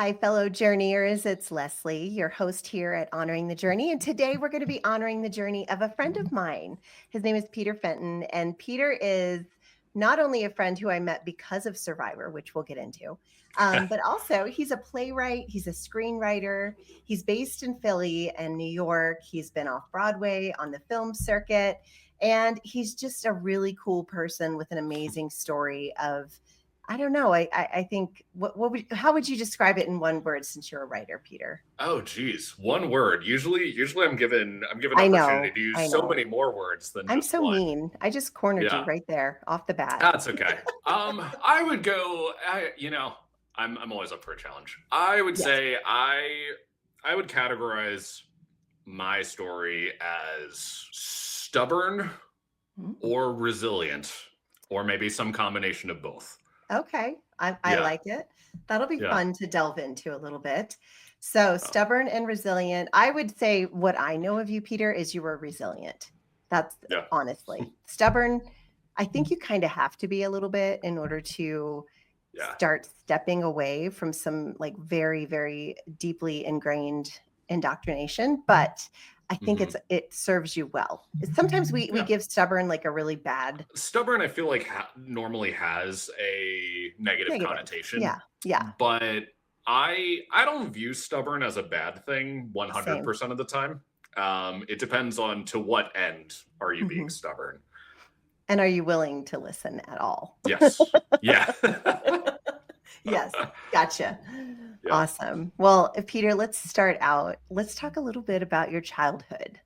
Hi, fellow journeyers. It's Leslie, your host here at Honoring the Journey. And today we're going to be honoring the journey of a friend of mine. His name is Peter Fenton. And Peter is not only a friend who I met because of Survivor, which we'll get into, but also he's a playwright. He's a screenwriter. He's based in Philly and New York. He's been off Broadway on the film circuit. And he's just a really cool person with an amazing story of I don't know. I think how would you describe it in one word since you're a writer, Peter? Oh, geez. One word. Usually I'm given I opportunity know. to use I so know. many more words than I'm just so one. mean. I just cornered you Yeah, right there off the bat. that's okay. I would go. I'm always up for a challenge. I would Yes. say I would categorize my story as stubborn Mm. or resilient, or maybe some combination of both. Okay. I Yeah, like it. That'll be yeah, fun to delve into a little bit. So oh, stubborn and resilient. I would say what I know of you, Peter, is you were resilient. That's yeah, honestly stubborn. I think you kind of have to be a little bit in order to yeah. start stepping away from some like very, very deeply ingrained indoctrination. But I think hmm it serves you well. Sometimes we Yeah. give stubborn like a really bad Stubborn, I feel like normally has a negative negative. connotation, Yeah. Yeah. but I don't view stubborn as a bad thing Same. 100% of the time. It depends on to what end are you being Mhm. stubborn. And are you willing to listen at all? Yes. Yeah. Yes, gotcha. Yeah. Awesome. Well, Peter, let's start out. Let's talk a little bit about your childhood.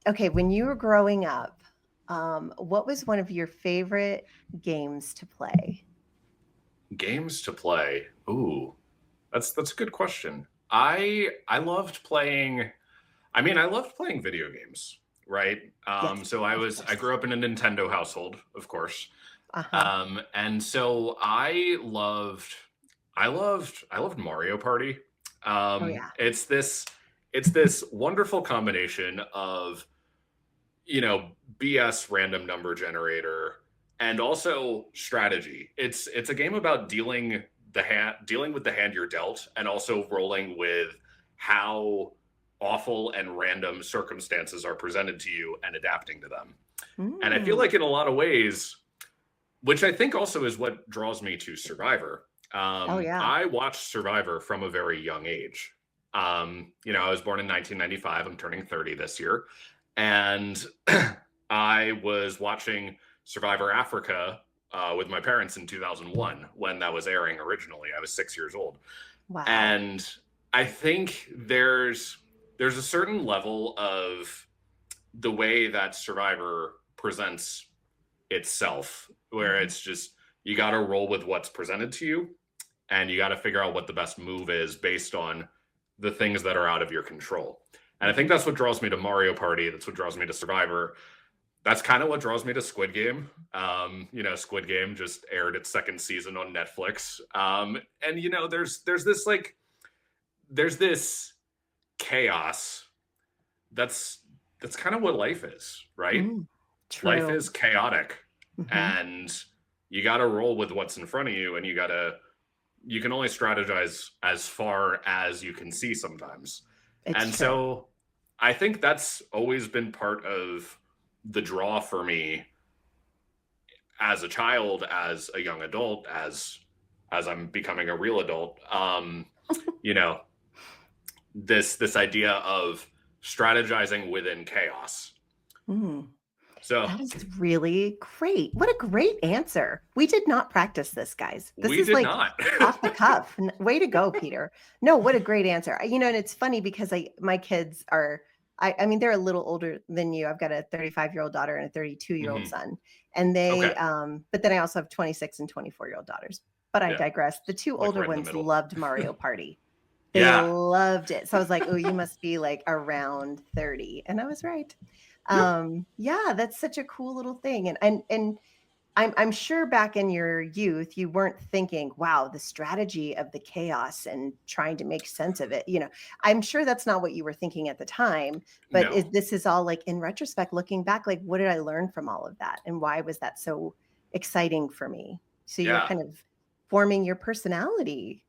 Okay, when you were growing up, what was one of your favorite games to play? Games to play. Ooh, that's a good question. I loved playing. I loved playing video games, right? Yes, So of I course. grew up in a Nintendo household, of course. Uh-huh. And so I loved Mario Party. Oh yeah. It's this wonderful combination of, BS random number generator and also strategy. It's a game about dealing with the hand you're dealt and also rolling with how awful and random circumstances are presented to you and adapting to them. And I feel Mm. like in a lot of ways, which I think also is what draws me to Survivor. Oh yeah. I watched Survivor from a very young age. I was born in 1995. I'm turning 30 this year. And I was watching Survivor Africa with my parents in 2001 when that was airing originally. I was 6 years old. Wow. And I think there's a certain level of the way that Survivor presents itself, where Mhm. it's just you got to roll with what's presented to you and you got to figure out what the best move is based on the things that are out of your control. And I think Mhm. that's what draws me to Mario Party. That's what draws me to Survivor. That's kind of what draws me to Squid Game. Squid Game just aired its second season on Netflix. And there's this chaos. That's that's kind of what life is, right? Mm. Life True. is chaotic, Mhm. and you got to roll with what's in front of you, and you can only strategize as far as you can see sometimes. It's And true. so I think that's always been part of the draw for me as a child, as a young adult, as I'm becoming a real adult. You know, this idea of strategizing within chaos. Mm. So That is really great. What a great answer. We did not practice this, guys. This we is did like not. off the cuff. Way to go, Peter. No, what a great answer. And it's funny because my kids are, I mean, they're a little older than you. I've got a 35-year-old daughter and a 32-year-old Mhm. son. And Okay. but then I also have 26 and 24-year-old daughters. But I Yeah. digress. The two Like older right in the ones middle. loved Mario Party. They Yeah. loved it. So I was like, oh, you must be like around 30. And I was right. Yep. Yeah, that's such a cool little thing. And I'm sure back in your youth, you weren't thinking, wow, the strategy of the chaos and trying to make sense of it. I'm sure that's not what you were thinking at the time, but No. this is all like in retrospect, looking back, like what did I learn from all of that? And why was that so exciting for me? So you're Yeah. kind of forming your personality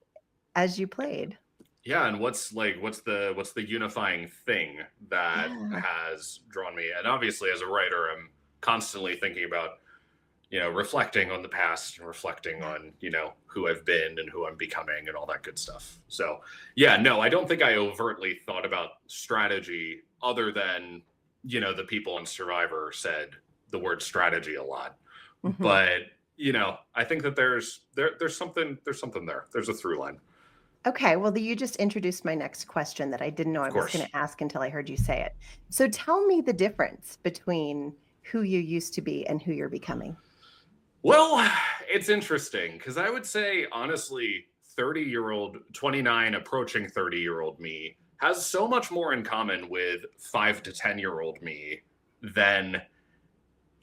as you played. Yeah, and what's the unifying thing that Yeah. has drawn me? And obviously, as a writer, I'm constantly thinking about, reflecting on the past and reflecting Yeah. on, who I've been and who I'm becoming and all that good stuff. So, yeah, no, I don't think I overtly thought about strategy other than, the people in Survivor said the word strategy a lot. Mhm. But, I think that there's something there. There's a through line. Okay, well, you just introduced my next question that I didn't know I Of was gonna course. ask until I heard you say it. So tell me the difference between who you used to be and who you're becoming. Well, it's interesting because I would say, honestly, 30-year-old, 29, approaching 30-year-old me has so much more in common with 5 to 10-year-old me than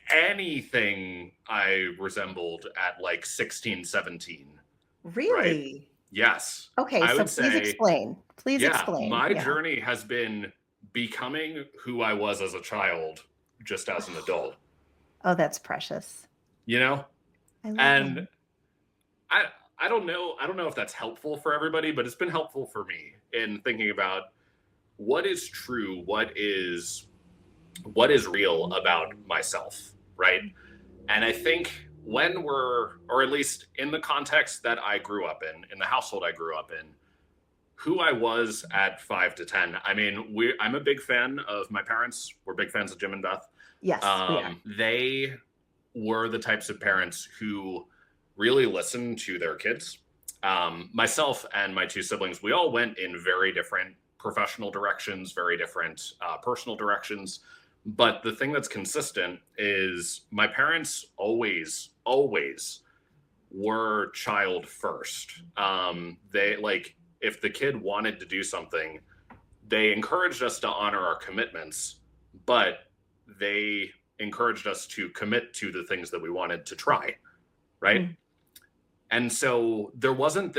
anything I resembled at like 16, 17. Right? Really? Yes. Okay, I so would please say, explain. Please yeah, explain. my Yeah. journey has been becoming who I was as a child, just as an adult, Oh, that's precious. you know? I love And that. I I don't know if that's helpful for everybody, but it's been helpful for me in thinking about what is true, what is real about myself, right? And I think when or at least in the context that I grew up in the household I grew up in, who I was at 5 to 10. I mean, I'm a big fan of my parents. We're big fans of Jim and Beth. Yes, we are. They were the types of parents who really listened to their kids. Myself and my two siblings, we all went in very different professional directions, very different personal directions. But the thing that's consistent is my parents always were child first. They like if the kid wanted to do something, they encouraged us to honor our commitments, but they encouraged us to commit to the things that we wanted to try, right? Mm, And so there wasn't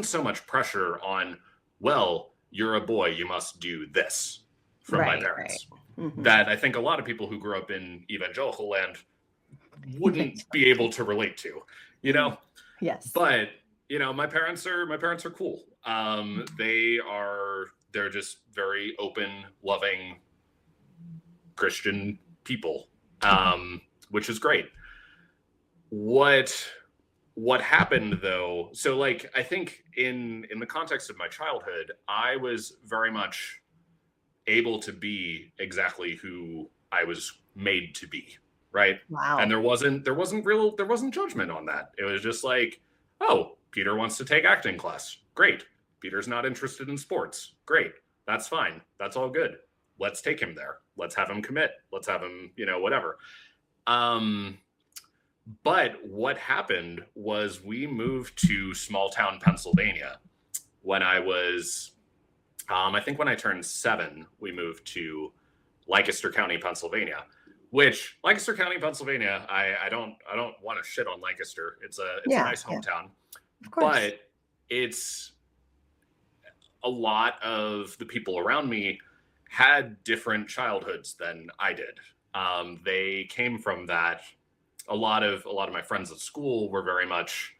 so much pressure on, well, you're a boy, you must do this from my right, right. parents. Mhm. That I think a lot of people who grew up in evangelical land wouldn't be able to relate to, you know? Yes. But, my parents are cool. They're just very open, loving Christian people, Mhm. which is great. What what happened though, so like I think in the context of my childhood, I was very much able to be exactly who I was made to be, right? And Wow. there wasn't judgment on that. It was just like, oh, Peter wants to take acting class. Great. Peter's not interested in sports. Great. That's fine. That's all good. Let's take him there. Let's have him commit. Let's have him, whatever. Um but what happened was we moved to small town Pennsylvania when I think when I turned 7, we moved to Lancaster County, Pennsylvania. Which Lancaster County, Pennsylvania, I don't want to shit on Lancaster. It's a Yeah, nice yeah, hometown, of course. but it's a lot of the people around me had different childhoods than I did. They came from that. A lot of my friends at school were very much,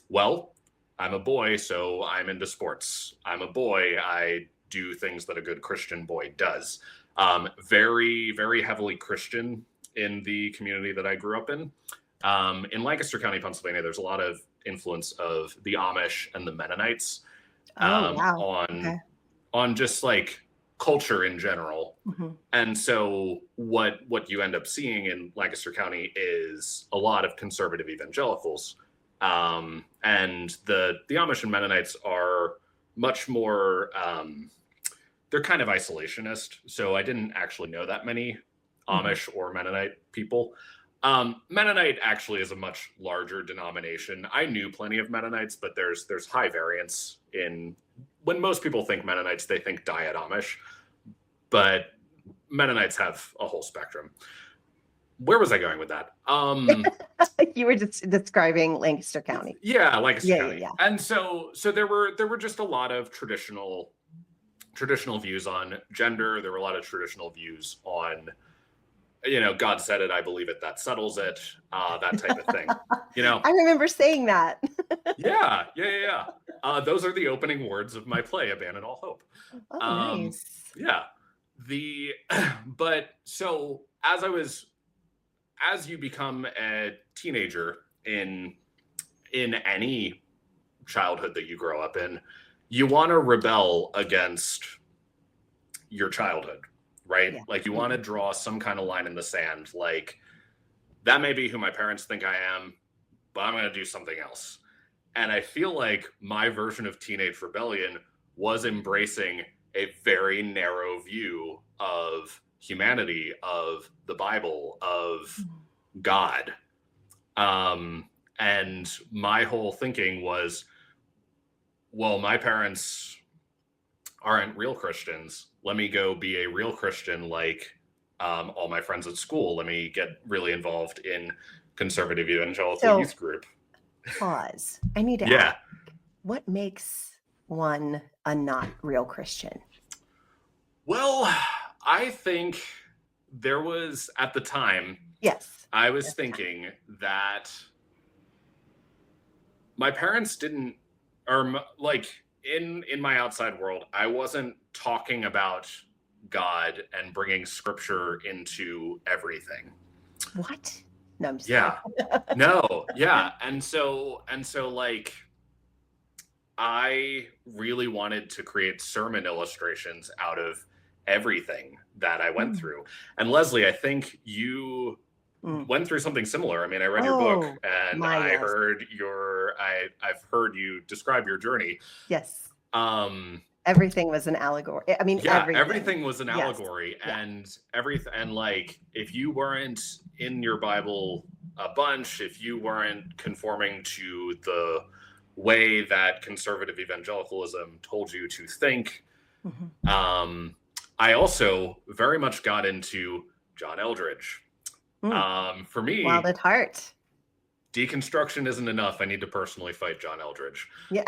well, I'm a boy, so I'm into sports. I'm a boy, I do things that a good Christian boy does. Very, very heavily Christian in the community that I grew up in. In Lancaster County, Pennsylvania, there's a lot of influence of the Amish and the Mennonites Oh, um, wow. on Okay. on just like culture in general. Mhm. And so what you end up seeing in Lancaster County is a lot of conservative evangelicals, and the Amish and Mennonites are much more. They're kind of isolationist, so I didn't actually know that many Mhm. Amish or Mennonite people. Mennonite actually is a much larger denomination. I knew plenty of Mennonites, but there's high variance in when most people think Mennonites, they think Diet Amish, but Mennonites have a whole spectrum. Where was I going with that? You were just describing Lancaster County. Yeah, Lancaster Yeah, yeah, County. yeah. And so there were just a lot of traditional views on gender. There were a lot of traditional views on God said it, I believe it, that settles it, that type of thing. I remember saying that. Yeah. Those are the opening words of my play, Abandon All Hope. Oh, Um, nice. yeah. The but so as you become a teenager in any childhood that you grow up in, you want to rebel against your childhood, right? Yeah. Like you want to draw some kind of line in the sand, like that may be who my parents think I am, but I'm going to do something else. And I feel like my version of teenage rebellion was embracing a very narrow view of humanity, of the Bible, of God. And my whole thinking was, well, my parents aren't real Christians. Let me go be a real Christian like all my friends at school. Let me get really involved in conservative evangelical youth group. Pause. I need to Yeah. ask, what makes one a not real Christian? Well, I think there was, at the time, Yes. I was thinking that my parents didn't, or like in my outside world, I wasn't talking about God and bringing scripture into everything. What? No, I'm just Yeah. No, yeah. And so like I really wanted to create sermon illustrations out of everything that I went through. And Leslie, I think you went through something similar. I mean, I read your book and I've heard you describe your journey. Yes. Everything was an allegory. I mean, everything was an allegory. And everything, and like if you weren't in your Bible a bunch, if you weren't conforming to the way that conservative evangelicalism told you to think, I also very much got into John Eldredge. For me, Wild at Heart. Deconstruction isn't enough. I need to personally fight John Eldredge. Yeah.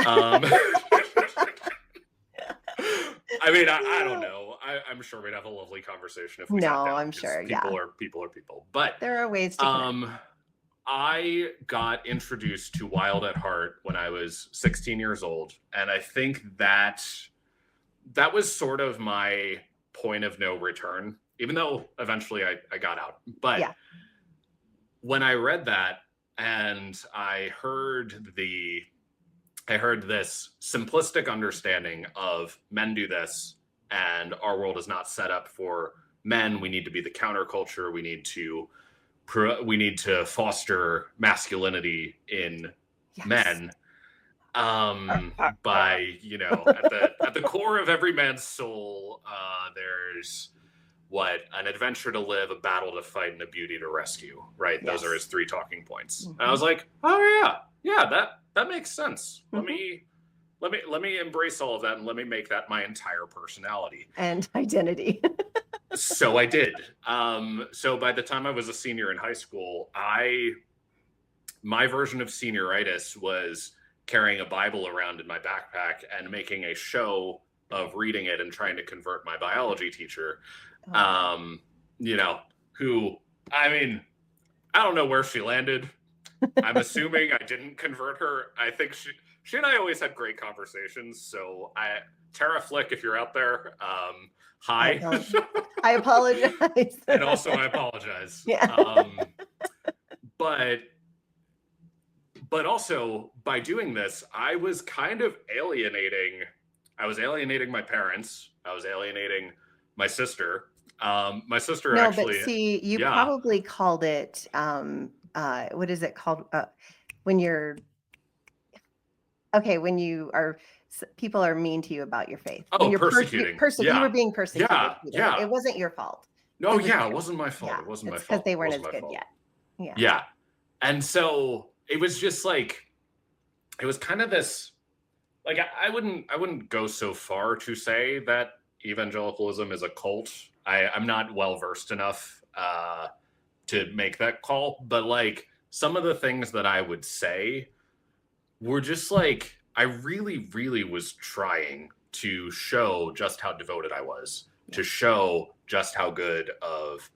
I mean, I don't know. I'm sure we'd have a lovely conversation if we sat down. I'm sure. People are people. But there are ways to connect. I got introduced to Wild at Heart when I was 16 years old. And I think that was sort of my point of no return, even though eventually I got out. But when I read that and I heard this simplistic understanding of men do this and our world is not set up for men. We need to be the counterculture. We need to foster masculinity in men. By, at the core of every man's soul, there's an adventure to live, a battle to fight, and a beauty to rescue, right? Those are his 3 talking points. And I was like, oh yeah, that makes sense. Let me embrace all of that and let me make that my entire personality and identity. So I did. So by the time I was a senior in high school, my version of senioritis was carrying a Bible around in my backpack and making a show of reading it and trying to convert my biology teacher, who, I mean, I don't know where she landed. I'm assuming I didn't convert her. I think she and I always had great conversations. So Tara Flick, if you're out there, hi. I apologize. And also I apologize. Yeah. But also by doing this, I was kind of alienating my parents. I was alienating my sister. My sister actually. But see, you probably called it, what is it called? When you are, people are mean to you about your faith. Oh, when you're persecuting. You were being persecuted. Yeah. It wasn't your fault. No, it wasn't my fault. It wasn't my fault. Because they weren't as good yet. Yeah. And so it was just like, it was kind of this, like, I wouldn't go so far to say that evangelicalism is a cult. I'm not well-versed enough to make that call, but like some of the things that I would say were just like, I really, really was trying to show just how devoted I was, to show just how good of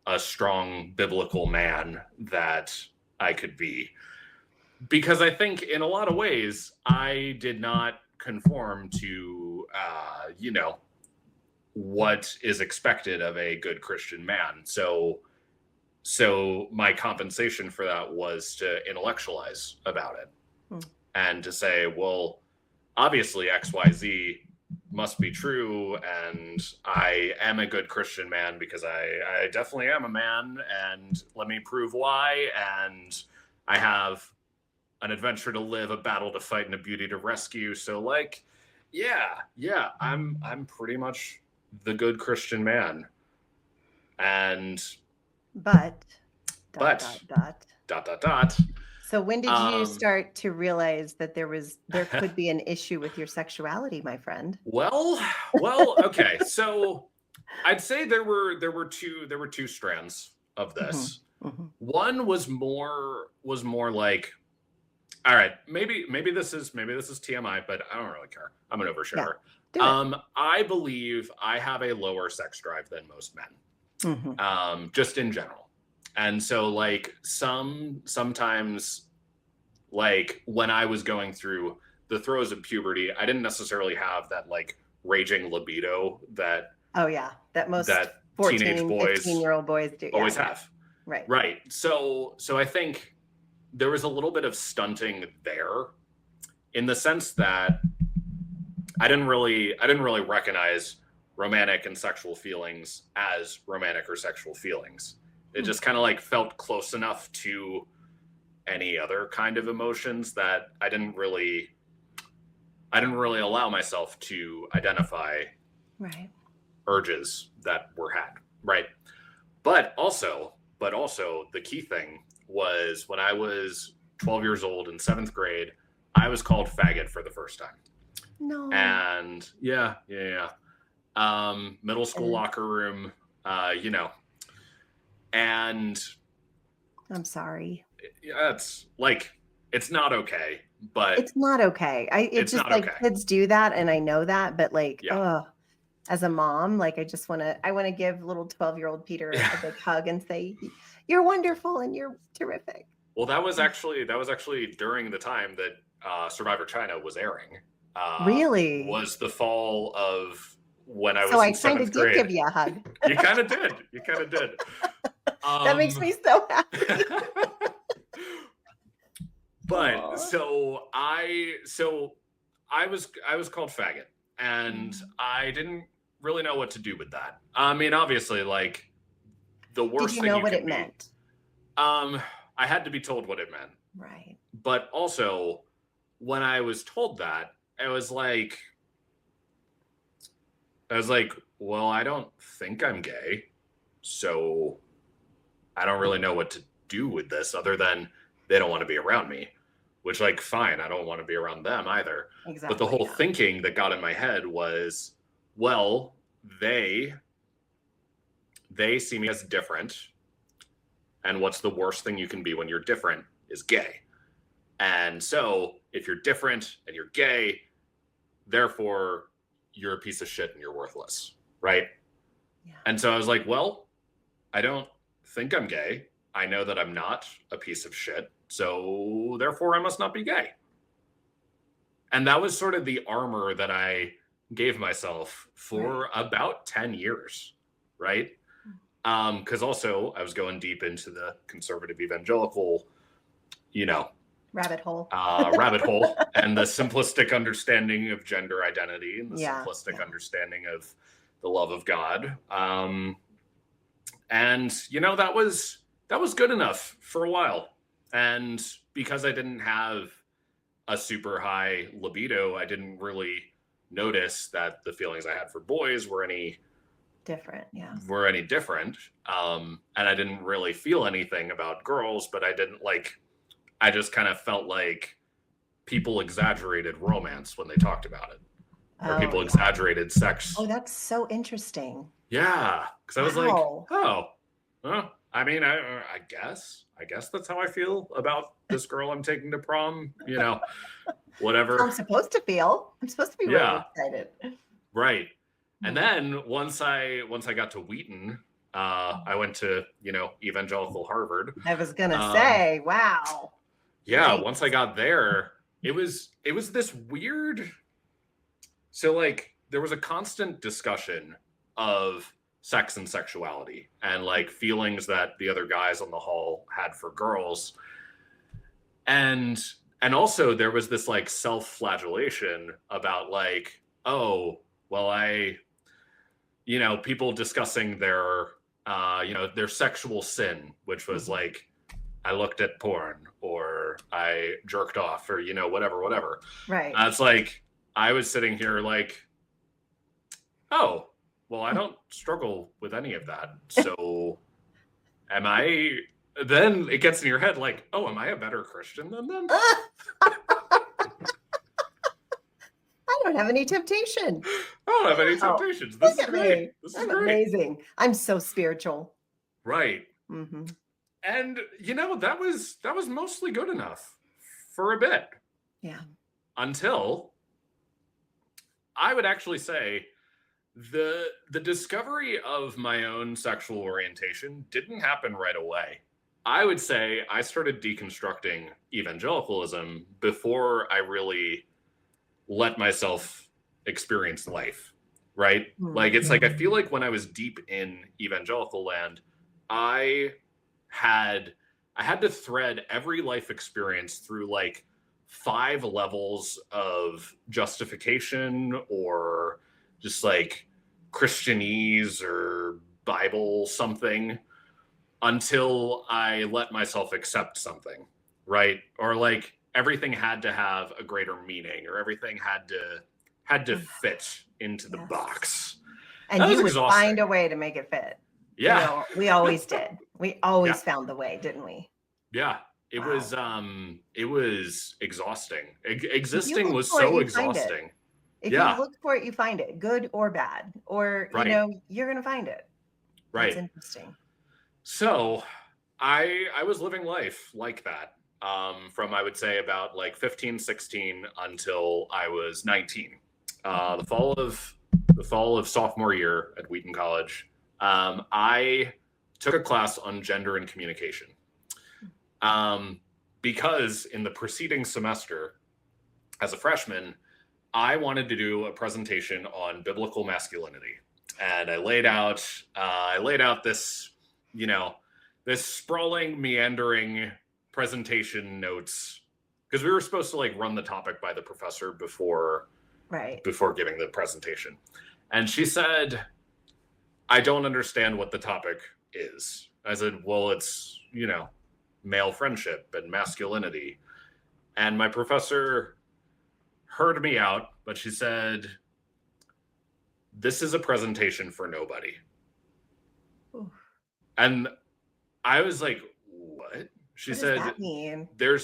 a strong biblical man that I could be. Because I think in a lot of ways, I did not conform to, what is expected of a good Christian man. So my compensation for that was to intellectualize about it and to say, well, obviously XYZ must be true, and I am a good Christian man because I definitely am a man, and let me prove why, and I have an adventure to live, a battle to fight, and a beauty to rescue. So like, yeah, I'm pretty much the good Christian man. And But but dot dot dot. So when did you start to realize that there could be an issue with your sexuality, my friend? Well, okay. So I'd say there were two strands of this. One was more like, all right, maybe this is TMI, but I don't really care. I'm an oversharer. Yeah, I believe I have a lower sex drive than most men, just in general. And so like sometimes like when I was going through the throes of puberty, I didn't necessarily have that like raging libido that most 14, teenage boys, 15-year-old boys do. Always have. Right. So I think there was a little bit of stunting there in the sense that I didn't really recognize romantic and sexual feelings as romantic or sexual feelings. It just kind of like felt close enough to any other kind of emotions that I didn't really allow myself to identify urges that were had. Right. But also the key thing was when I was 12 years old in 7th grade, I was called faggot for the first time. No. And yeah. Middle school locker room, and I'm sorry. Yeah, it's like, it's not okay, but it's not okay. It's just like okay. Kids do that, and I know that, but like, as a mom, like I want to give little 12-year-old Peter a big hug and say, you're wonderful and you're terrific. Well, that was actually during the time that Survivor China was airing. Really? Was the fall of when I was in 7th grade. So I kind of did give you a hug. You kind of did. That makes me so happy. But so I was called faggot, and I didn't really know what to do with that. I mean, obviously, like the worst thing. Did you know what it meant? I had to be told what it meant. Right. But also, when I was told that, I was like, well, I don't think I'm gay, so I don't really know what to do with this other than they don't want to be around me, which, like, fine, I don't want to be around them either. Exactly. But the whole thinking that got in my head was, well, they see me as different, and what's the worst thing you can be when you're different is gay. And so if you're different and you're gay, therefore you're a piece of shit and you're worthless, right? Yeah. And so I was like, well, I don't think I'm gay. I know that I'm not a piece of shit, so therefore I must not be gay. And that was sort of the armor that I gave myself for about 10 years, right? Because also I was going deep into the conservative evangelical, rabbit hole and the simplistic understanding of gender identity and the simplistic understanding of the love of God. And that was good enough for a while. And because I didn't have a super high libido, I didn't really notice that the feelings I had for boys were any different. And I didn't really feel anything about girls, but I just kind of felt like people exaggerated romance when they talked about it. Or people exaggerated sex. Oh, that's so interesting. Yeah. Because I was like, I mean, I guess that's how I feel about this girl I'm taking to prom, whatever. I'm supposed to feel. I'm supposed to be really excited. Right. And then once I got to Wheaton, I went to, evangelical Harvard. I was gonna Um, say, wow. yeah, Yikes. once I got there, it was this weird. So like there was a constant discussion of sex and sexuality and like feelings that the other guys on the hall had for girls. And also there was this like self-flagellation about like, oh, well, people discussing their sexual sin, which was like, I looked at porn or I jerked off or, whatever. Right. It's like, I was sitting here like, oh, well, I don't struggle with any of that. So then it gets in your head like, oh, am I a better Christian than them? I don't have any temptation. I don't have any temptations. This is great. This is great. Amazing. I'm so spiritual. Right. Mm-hmm. And that was mostly good enough for a bit. Yeah. Until I would actually say the discovery of my own sexual orientation didn't happen right away. I would say I started deconstructing evangelicalism before I really let myself experience life, right? Mm-hmm. Like, it's like, I feel like when I was deep in evangelical land, I had to thread every life experience through like 5 levels of justification or just like Christianese or Bible something until I let myself accept something, right? Or like everything had to have a greater meaning, or everything had to fit into the box. And you would find a way to make it fit. Yeah. We always did. We always found the way, didn't we? Yeah. It was exhausting. Existing was so exhausting. If you look for it, you find it, good or bad, or you're going to find it. Right. That's interesting. So I was living life like that from, I would say, about like 15, 16 until I was 19. The fall of sophomore year at Wheaton College, I took a class on gender and communication. Because in the preceding semester, as a freshman, I wanted to do a presentation on biblical masculinity. And I laid out this, this sprawling, meandering presentation notes, because we were supposed to like run the topic by the professor before giving the presentation. And she said, I don't understand what the topic is. I said, well, it's, male friendship and masculinity. And my professor heard me out, but she said, this is a presentation for nobody. Ooh. And I was like, what? She said, that mean? There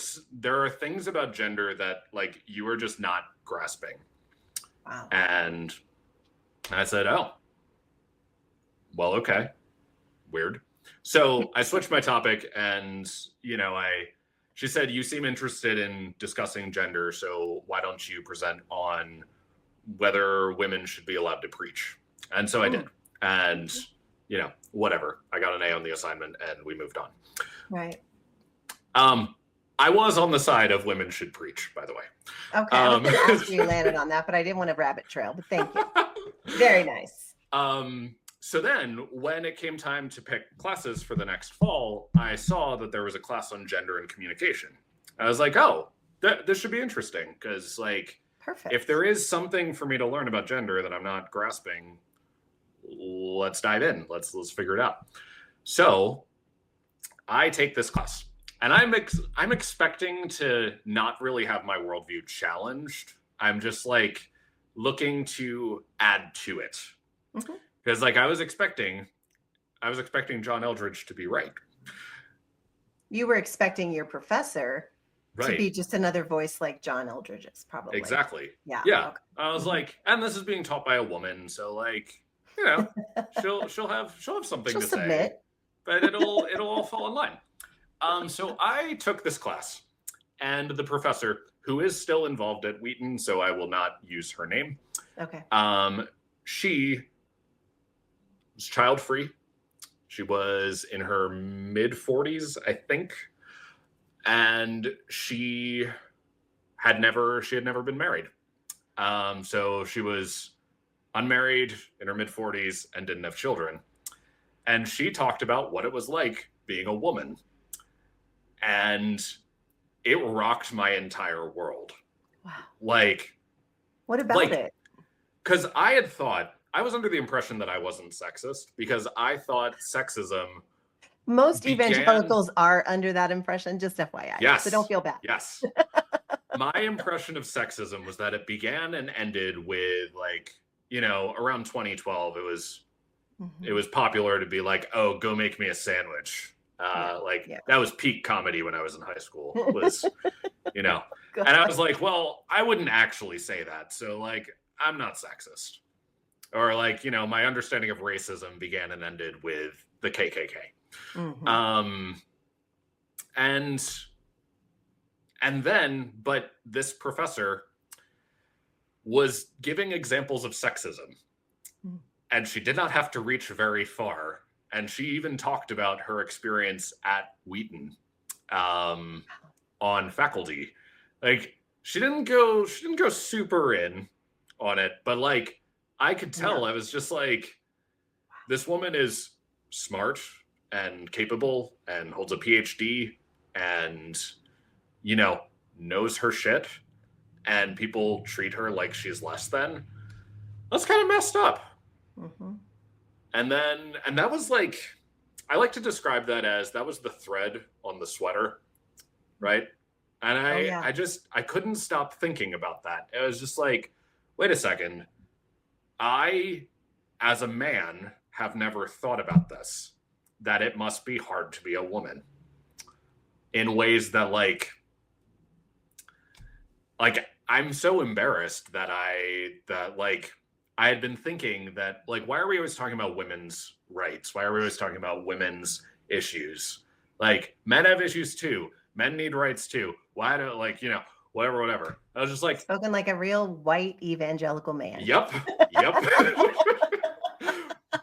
are things about gender that like you are just not grasping. Wow. And I said, oh, well, okay. Weird. So I switched my topic, and she said, you seem interested in discussing gender, so why don't you present on whether women should be allowed to preach? And so I did. And whatever. I got an A on the assignment and we moved on. Right. I was on the side of women should preach, by the way. Okay. I was going to ask you landed on that, but I didn't want to rabbit trail, but thank you. Very nice. So then when it came time to pick classes for the next fall, I saw that there was a class on gender and communication. I was like, oh, this should be interesting, because like, perfect. If there is something for me to learn about gender that I'm not grasping, let's dive in. Let's figure it out. So I take this class, and I'm expecting to not really have my worldview challenged. I'm just like looking to add to it. Mm-hmm. Because like I was expecting John Eldredge to be right. You were expecting your professor to be just another voice like John Eldredge's, probably. Exactly. Yeah. Okay. I was like, and this is being taught by a woman, so like, she'll have something to say, but it'll all fall in line. So I took this class, and the professor, who is still involved at Wheaton, so I will not use her name. Okay. She was child-free, She was in her mid 40s, I think. And she had never been married. So she was unmarried in her mid 40s and didn't have children. And she talked about what it was like being a woman. And it rocked my entire world. Wow. Like, What about it? Because I was under the impression that I wasn't sexist, because I thought sexism. Most evangelicals are under that impression, just FYI. Yes. So don't feel bad. Yes. My impression of sexism was that it began and ended with, like, you know, around 2012, it was popular to be like, oh, go make me a sandwich. That was peak comedy when I was in high school, was, you know, and I was like, well, I wouldn't actually say that. So, like, I'm not sexist. Or, like, you know, my understanding of racism began and ended with the KKK. And then, but this professor was giving examples of sexism, and she did not have to reach very far. And she even talked about her experience at Wheaton on faculty. Like, she didn't go super in on it, but, like, I could tell. I was just like, this woman is smart and capable and holds a PhD and, you know, knows her shit, and people treat her like she's less than. That's kind of messed up. And that was like, I like to describe that as, that was the thread on the sweater, right? And I couldn't stop thinking about that. It was just like, wait a second. I, as a man, have never thought about this, that it must be hard to be a woman in ways that, like I'm so embarrassed that I had been thinking that, like, why are we always talking about women's rights? Why are we always talking about women's issues? Like, men have issues too. Men need rights too. Why do, like, you know, whatever. I was just like, spoken like a real white evangelical man. Yep.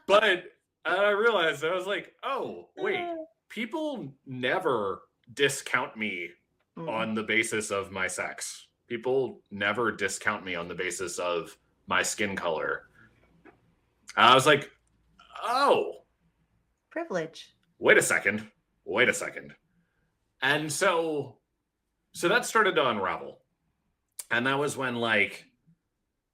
But I realized, I was like, oh, wait, people never discount me on the basis of my sex. People never discount me on the basis of my skin color. I was like, oh, privilege. Wait a second. And so that started to unravel. And that was when, like,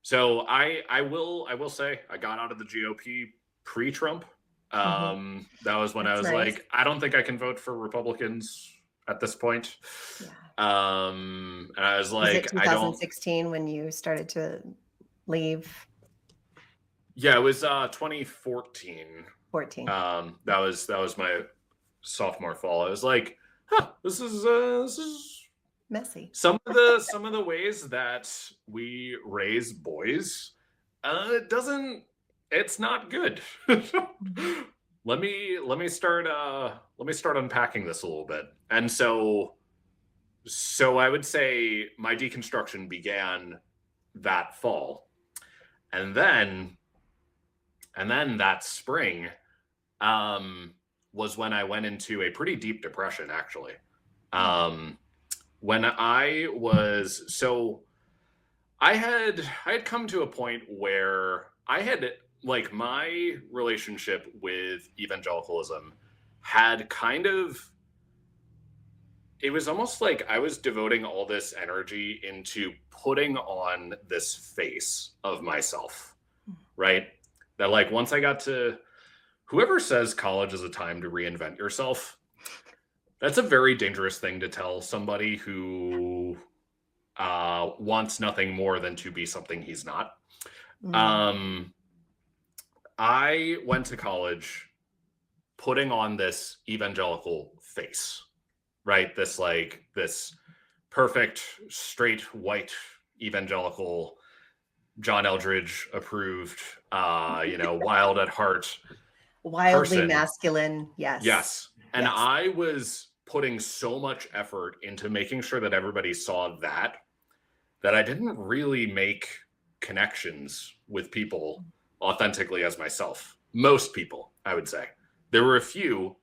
so I will say I got out of the GOP pre-Trump. That was when I was like, I don't think I can vote for Republicans at this point. And I was like, was it 2016 when you started to leave? Yeah, it was 2014. 14. That was my sophomore fall. I was like, this is messy. Some of the ways that we raise boys, it's not good. Let me start unpacking this a little bit. And so I would say my deconstruction began that fall. And then that spring was when I went into a pretty deep depression, actually. When I had come to a point where I had, like, my relationship with evangelicalism had kind of, it was almost like I was devoting all this energy into putting on this face of myself, right? That, like, once I got to, whoever says college is a time to reinvent yourself, that's a very dangerous thing to tell somebody who wants nothing more than to be something he's not. I went to college putting on this evangelical face, right? This perfect, straight, white, evangelical, John Eldridge approved, wild at heart. Wildly masculine, yes. Yes. And I was putting so much effort into making sure that everybody saw that I didn't really make connections with people authentically as myself. Most people, I would say. There were a few,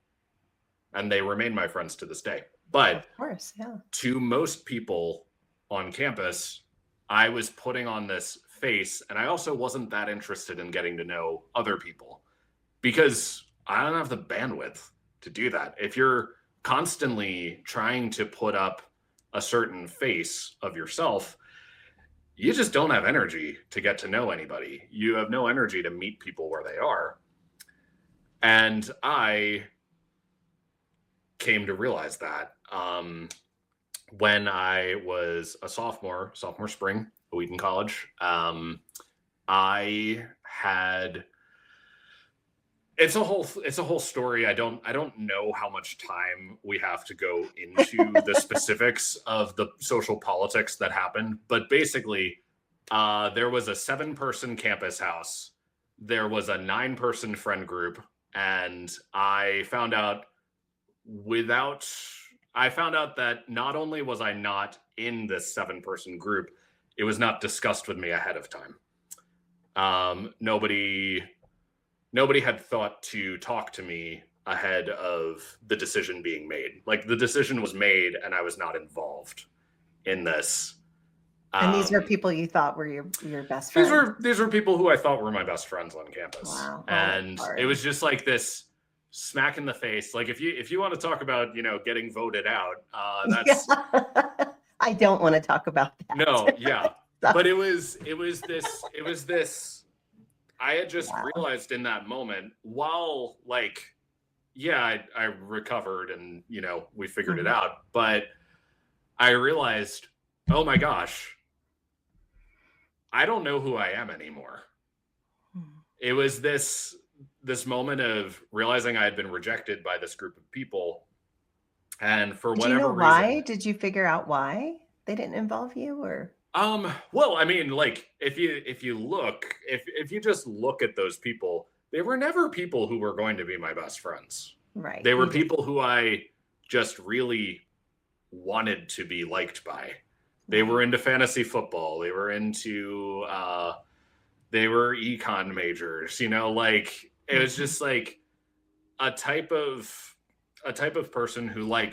and they remain my friends to this day. But Of course, yeah. to most people on campus, I was putting on this face, and I also wasn't that interested in getting to know other people because I don't have the bandwidth to do that. If you're constantly trying to put up a certain face of yourself, you just don't have energy to get to know anybody. You have no energy to meet people where they are. And I came to realize that when I was a sophomore spring at Wheaton College, I had it's a whole story. I don't know how much time we have to go into the specifics of the social politics that happened, but basically, there was a 7-person campus house. There was a 9-person friend group, and I found out that not only was I not in this 7-person group, it was not discussed with me ahead of time. Nobody had thought to talk to me ahead of the decision being made. Like, the decision was made and I was not involved in this. And these were people you thought were your best friends. These were people who I thought were my best friends on campus. Wow. And it was just like this smack in the face. Like, if you want to talk about, getting voted out, that's I don't want to talk about that. No, yeah. But it was this I had just realized in that moment, while I recovered and, we figured it out, but I realized, oh my gosh, I don't know who I am anymore. It was this moment of realizing I had been rejected by this group of people. And for whatever reason. Why? Did you figure out why they didn't involve you, or? Well, I mean, if you just look at those people, they were never people who were going to be my best friends. Right. They were people who I just really wanted to be liked by. They were into fantasy football. They were into, they were econ majors, it was just like a type of person who I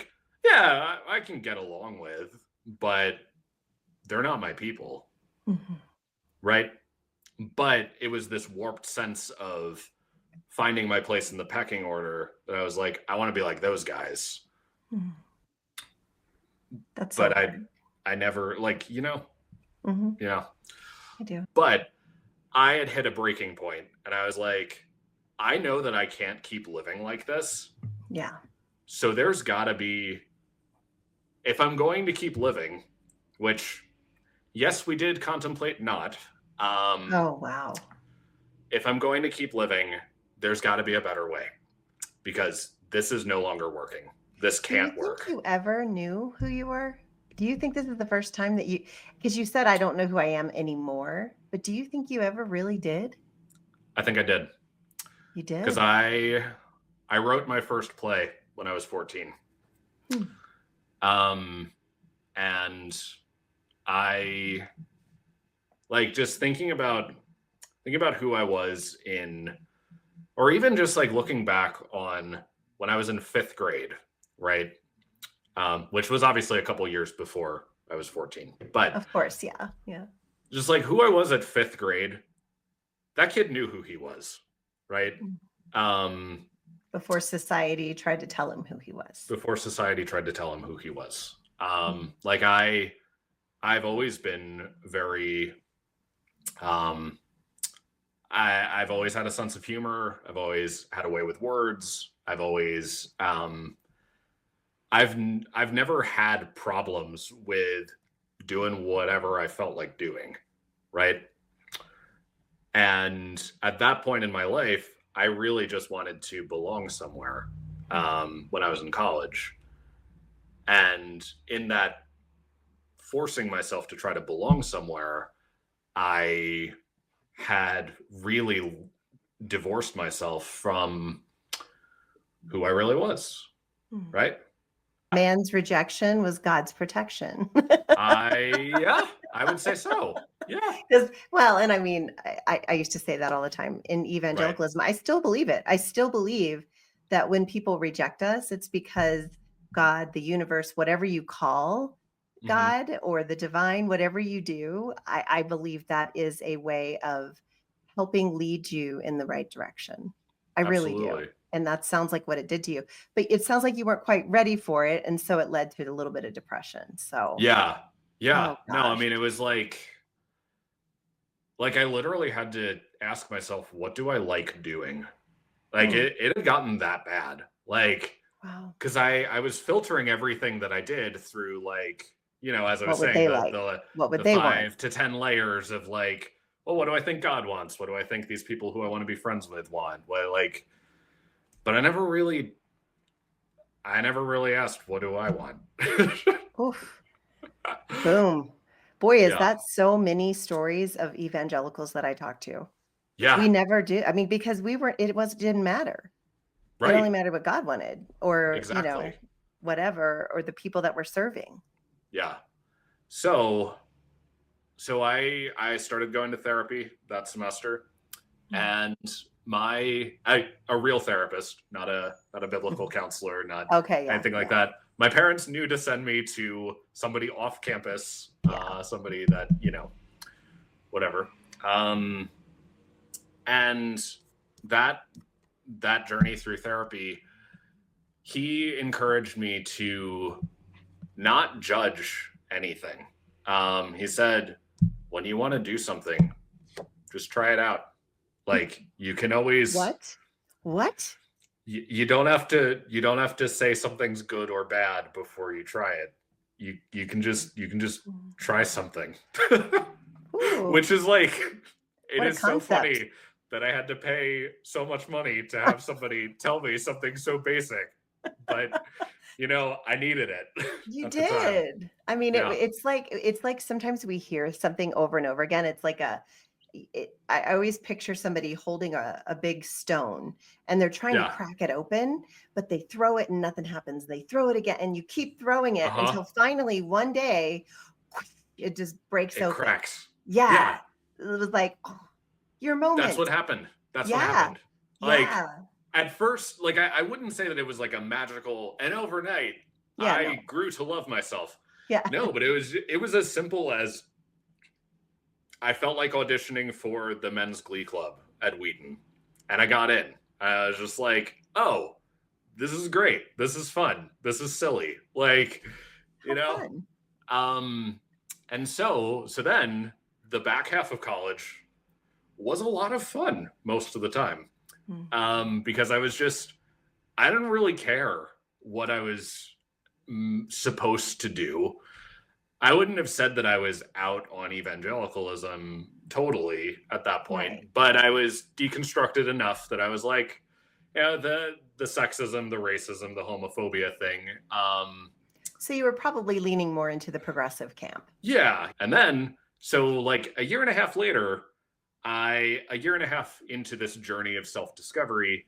can get along with, but they're not my people. Mm-hmm. Right? But it was this warped sense of finding my place in the pecking order that I was like, I want to be like those guys. Mm-hmm. That's but so I never Mm-hmm. Yeah. I do. But I had hit a breaking point and I was like, I know that I can't keep living like this. Yeah. So there's gotta be, if I'm going to keep living, which yes, we did contemplate not. Oh, wow. If I'm going to keep living, there's got to be a better way because this is no longer working. This can't work. Do you ever knew who you were? Do you think this is the first time that because you said, I don't know who I am anymore, but do you think you ever really did? I think I did. You did? Because I wrote my first play when I was 14. And I just thinking about who I was in, or even just looking back on when I was in 5th grade, right? Which was obviously a couple years before I was 14, but of course, yeah. Just who I was at 5th grade, that kid knew who he was, right? Before society tried to tell him who he was. I've always been very, I've always had a sense of humor. I've always had a way with words. I've always, I've never had problems with doing whatever I felt like doing, right? And at that point in my life, I really just wanted to belong somewhere when I was in college. And in that forcing myself to try to belong somewhere, I had really divorced myself from who I really was, right? Man's rejection was God's protection. I would say so. Yeah. And I mean, I used to say that all the time in evangelicalism. Right. I still believe it. I still believe that when people reject us, it's because God, the universe, whatever you call Hmm. God or the divine, whatever you do, I believe that is a way of helping lead you in the right direction. I really do. Absolutely. And that sounds like what it did to you. But it sounds like you weren't quite ready for it. And so it led to a little bit of depression. So, Yeah. Yeah. oh No, I gosh. mean, it was like I literally had to ask myself, what do I like doing? Like Hmm. it had gotten that bad. Like, Wow. because I was filtering everything that I did through like, as I was What would saying, they the like? the What would the they want? 5 to 10 layers of like, well, what do I think God wants? What do I think these people who I want to be friends with want? What like, but I never really asked, what do I want? Oof. Boom. Boy, is Yeah. that so many stories of evangelicals that I talk to. Yeah. We never did. I mean, because didn't matter. It only Right. mattered what God wanted or, Exactly. whatever, or the people that we're serving. Yeah. So I started going to therapy that semester, Mm. and a real therapist, not a biblical counselor, not Okay, yeah, anything like yeah, that. My parents knew to send me to somebody off campus, yeah. somebody that whatever. Um, and that that journey through therapy, he encouraged me to not judge anything. He said, when you want to do something, just try it out. Like you can always What? What? you don't have to say something's good or bad before you try it. You can just Mm. try something. Ooh, Which is like, it what a is so concept. funny that I had to pay so much money to have somebody tell me something so basic, but I needed it You at the time. did. I mean, Yeah. it's like sometimes we hear something over and over again. It's like I always picture somebody holding a big stone and they're trying to Yeah. crack it open, but they throw it and nothing happens. They throw it again and you keep throwing it Uh-huh. until finally one day it just breaks It open. cracks. Yeah. Yeah. It was like, oh, your That's moment. what happened. That's what Yeah. happened. Like, Yeah. at first, like I wouldn't say that it was like a magical and overnight Yeah. No. I grew to love myself. Yeah. No, but it was as simple as I felt like auditioning for the men's glee club at Wheaton, and I got in. I was just like, oh, this is great. This is fun. This is silly. Like, you How know, fun. um, and so then the back half of college was a lot of fun most of the time, Mm. because I didn't really care what I was supposed to do. I wouldn't have said that I was out on evangelicalism totally at that Right. point, but I was deconstructed enough that I was like, the sexism, the racism, the homophobia thing. So you were probably leaning more into the progressive camp. Yeah, and then so like a year and a half later, a year and a half into this journey of self discovery,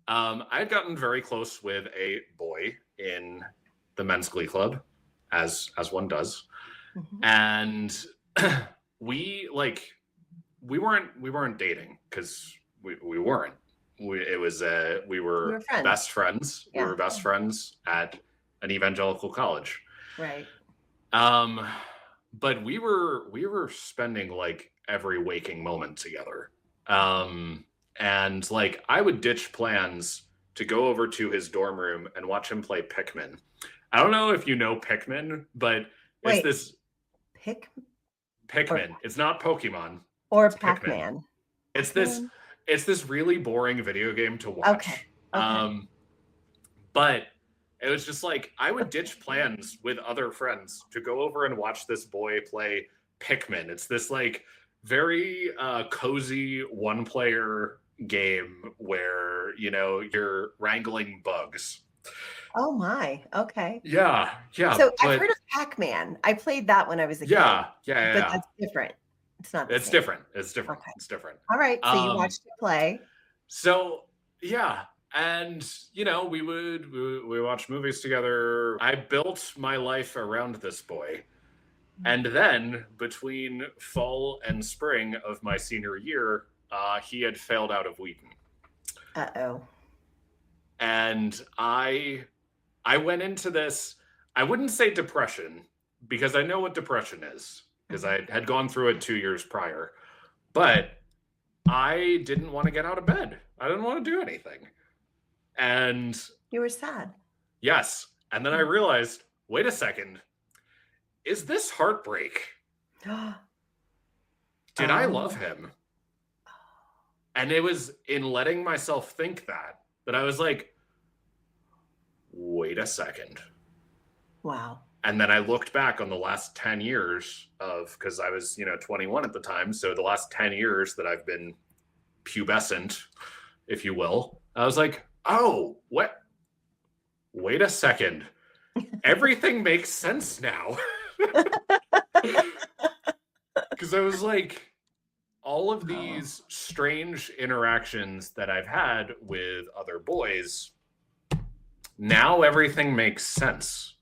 I had gotten very close with a boy in the men's glee club, as one does, Mhm. and we weren't dating because we weren't. We You were were friends. best friends. We Yeah, were best yeah, friends at an evangelical college. right. Um, but we were spending like every waking moment together. Um, and like I would ditch plans to go over to his dorm room and watch him play Pikmin. I don't know if you know Pikmin, but it's Wait, this Pick or Pikmin. It's not Pokemon. or It's Pikmin. Pac-Man? It's this Pac-Man? it's this really boring video game to Okay, watch. okay. But it was just like I would ditch plans with other friends to go over and watch this boy play Pikmin. It's this like very cozy one player game where you're wrangling bugs. Oh my, okay. Yeah, yeah, So I've but heard of Pac-Man. I played that when I was a kid, yeah, yeah, yeah, but yeah. that's different. It's not the It's same. different. It's different. Okay. It's different. Alright, so you Um, watched it play. So yeah, and we watch movies together. I built my life around this boy, Mm. and then between fall and spring of my senior year, he had failed out of Wheaton. Uh-oh. And I went into this, I wouldn't say depression, because I know what depression is, because I had gone through it 2 years prior. But I didn't want to get out of bed. I didn't want to do anything. And You were sad. yes. And then I realized, wait a second, is this heartbreak? Did I love him? And it was in letting myself think that I was like, wait a second. Wow. And then I looked back on the last 10 years of, because I was, 21 at the time. So the last 10 years that I've been pubescent, if you will, I was like, oh, what? Wait a second. Everything makes sense now. Because I was like, all of these strange interactions that I've had with other boys, now everything makes sense.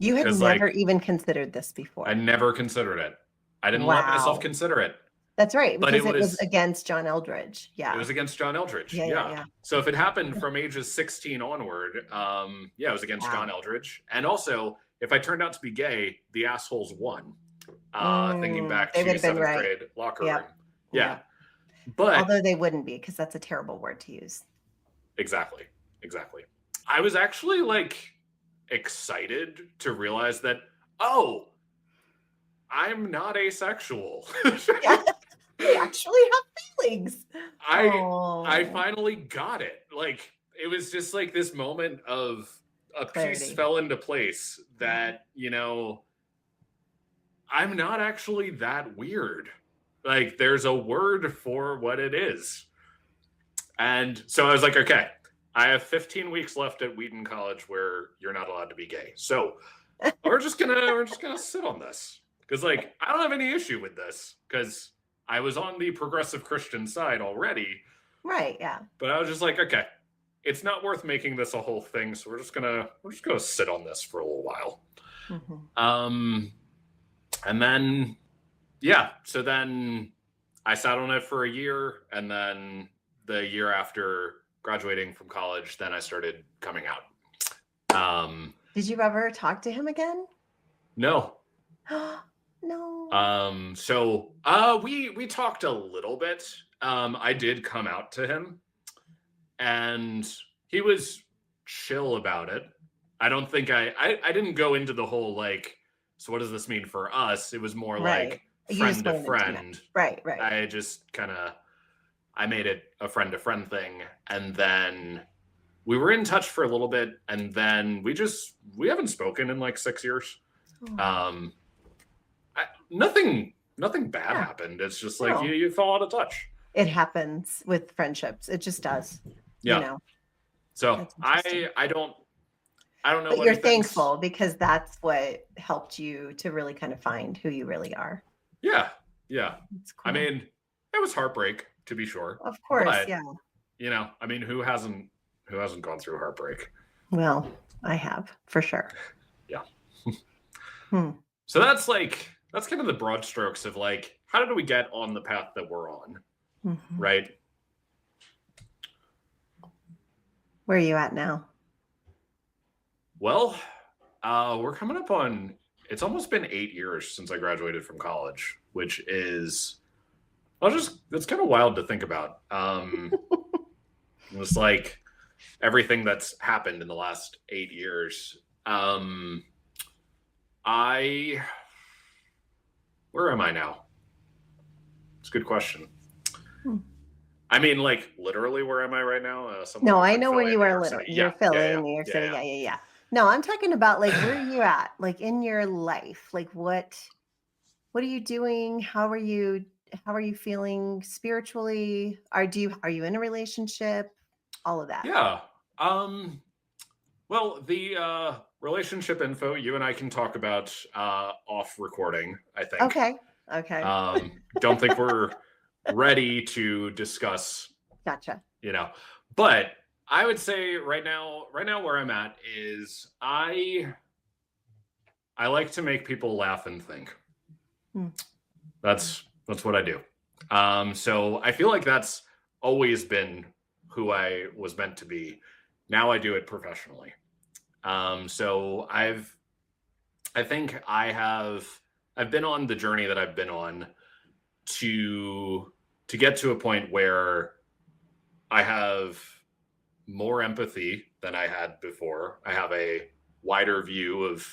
You had never even considered this before. I never considered it. I didn't let myself consider it. That's right, because it was against John Eldridge. Yeah. It was against John Eldridge. Yeah. So if it happened from ages 16 onward, it was against John Eldridge. And also, if I turned out to be gay, the assholes won. Thinking back to 7th grade locker room. Yeah. But although they wouldn't be, because that's a terrible word to use. Exactly. I was actually excited to realize that, I'm not asexual. We actually have feelings. I finally got it. It was just this moment of a Clarity. piece fell into place that, I'm not actually that weird. There's a word for what it is. And so I was like, okay, I have 15 weeks left at Wheaton College where you're not allowed to be gay. So we're just gonna sit on this. Because I don't have any issue with this, because I was on the progressive Christian side already. Right, yeah. But I was just like, okay, it's not worth making this a whole thing, so we're just gonna sit on this for a little while. Mm-hmm. And then so then I sat on it for a year, and then the year after graduating from college, then I started coming out. Did you ever talk to him again? No. No. So we talked a little bit. I did come out to him, and he was chill about it. I don't think I didn't go into the whole so what does this mean for us? It was more friend to friend. Right. I just I made it a friend to friend thing, and then we were in touch for a little bit, and then we haven't spoken in 6 years. Nothing bad happened. It's just you fall out of touch. It happens with friendships. It just does. Yeah. So I don't know. But you're thankful, because that's what helped you to really kind of find who you really are. Yeah. That's cool. I mean, it was heartbreak, to be sure. Of course, but, yeah. I mean, who hasn't gone through heartbreak? Well, I have, for sure. Yeah. So that's kind of the broad strokes of how did we get on the path that we're on? Mm-hmm. Right? Where are you at now? Well, we're coming up on, it's almost been 8 years since I graduated from college, which is, it's kind of wild to think about. It's everything that's happened in the last 8 years. Where am I now? It's a good question. I mean, literally, where am I right now? No, I know where you are. You're filling New York City. Yeah. No, I'm talking about where are you at? In your life? What are you doing? How are you feeling spiritually? Are you in a relationship? All of that. Yeah. Well, the relationship info you and I can talk about off recording, I think. Okay. Don't think we're ready to discuss. Gotcha. But I would say right now where I'm at is I like to make people laugh and think. That's what I do. So I feel like that's always been who I was meant to be. now I do it professionally. So I think I've been on the journey that I've been on to get to a point where I have more empathy than I had before. I have a wider view of,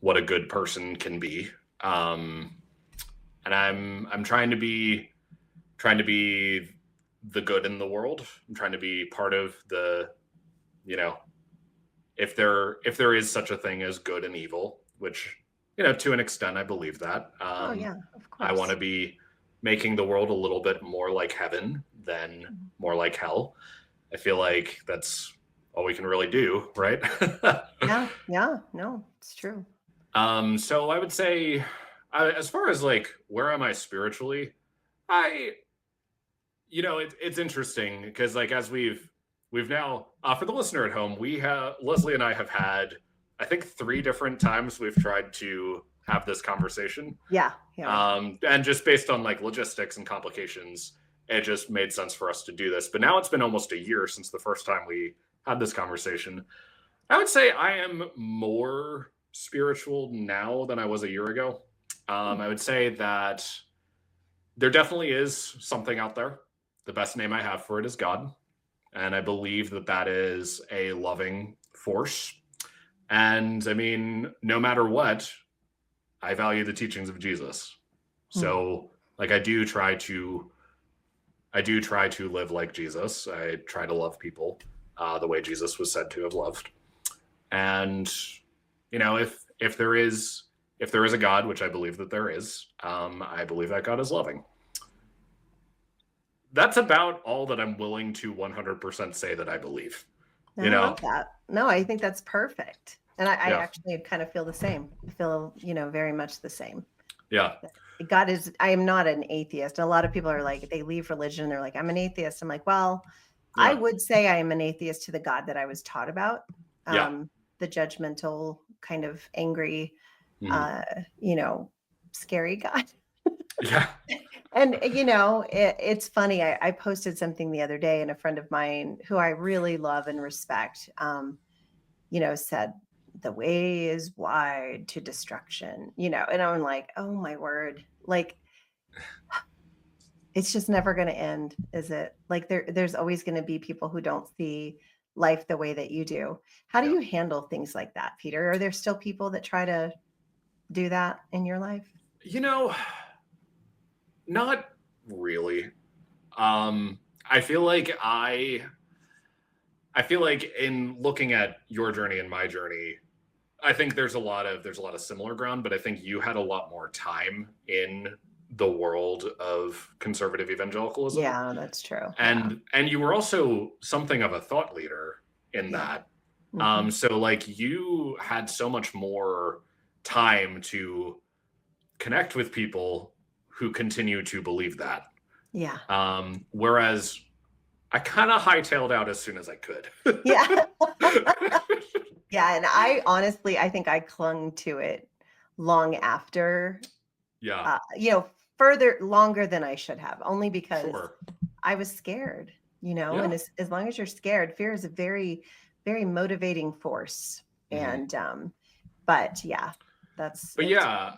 what a good person can be. And I'm trying to be the good in the world. I'm trying to be part of the, you know, if there is such a thing as good and evil, which, to an extent I believe that. Oh yeah, of I want course. to be making the world a little bit more like heaven than Mhm. more like hell. I feel like that's all we can really do, right? Yeah, yeah, no, it's true. So I would say, as far as like where am I spiritually, I it's interesting because like as we've now for the listener at home, we have Leslie and I have had I think 3 different times we've tried to have this conversation. Yeah, yeah, we have. And just based on like logistics and complications, it just made sense for us to do this. But now it's been almost a year since the first time we had this conversation. I would say I am more spiritual now than I was a year ago. Hmm. I would say that there definitely is something out there. The best name I have for it is God. And I believe that that is a loving force. And I mean, no matter what, I value the teachings of Jesus. Hmm. So, like, I do try to live like Jesus. I try to love people the way Jesus was said to have loved. And if there is a God, which I believe that there is, I believe that God is loving. That's about all that I'm willing to 100% say that I believe. No, You I love know, that. No, I think that's perfect. And I yeah, actually kind of feel the same. I feel, very much the same. yeah, God is, I am not an atheist. A lot of people are like, they leave religion, they're like, I'm an atheist. I'm like, well, I yeah, would say I am an atheist to the God that I was taught about. yeah, The judgmental, kind of angry, mhm, uh, you know, scary God. yeah, And it's funny. I posted something the other day, and a friend of mine who I really love and respect, said, "The way is wide to destruction." And I'm like, "Oh my word!" Like it's just never going to end, is it? Like there's always going to be people who don't see life the way that you do. How do yeah. you handle things like that, Peter? Are there still people that try to do that in your life? You know, not really. Um, I feel like I feel like in looking at your journey and my journey, I think there's a lot of similar ground, but I think you had a lot more time in the world of conservative evangelicalism, Yeah, that's true. Yeah. and you were also something of a thought leader in Yeah. that. Hmm. So like you had so much more time to connect with people who continue to believe that. Yeah. Whereas I kind of hightailed out as soon as I could. Yeah. Yeah, and I honestly, I think I clung to it long after, Yeah, uh, you know, further longer than I should have, only because sure. I was scared, and Yeah. as long as you're scared, fear is a very, very motivating force. Mhm. And but yeah, that's But it's yeah,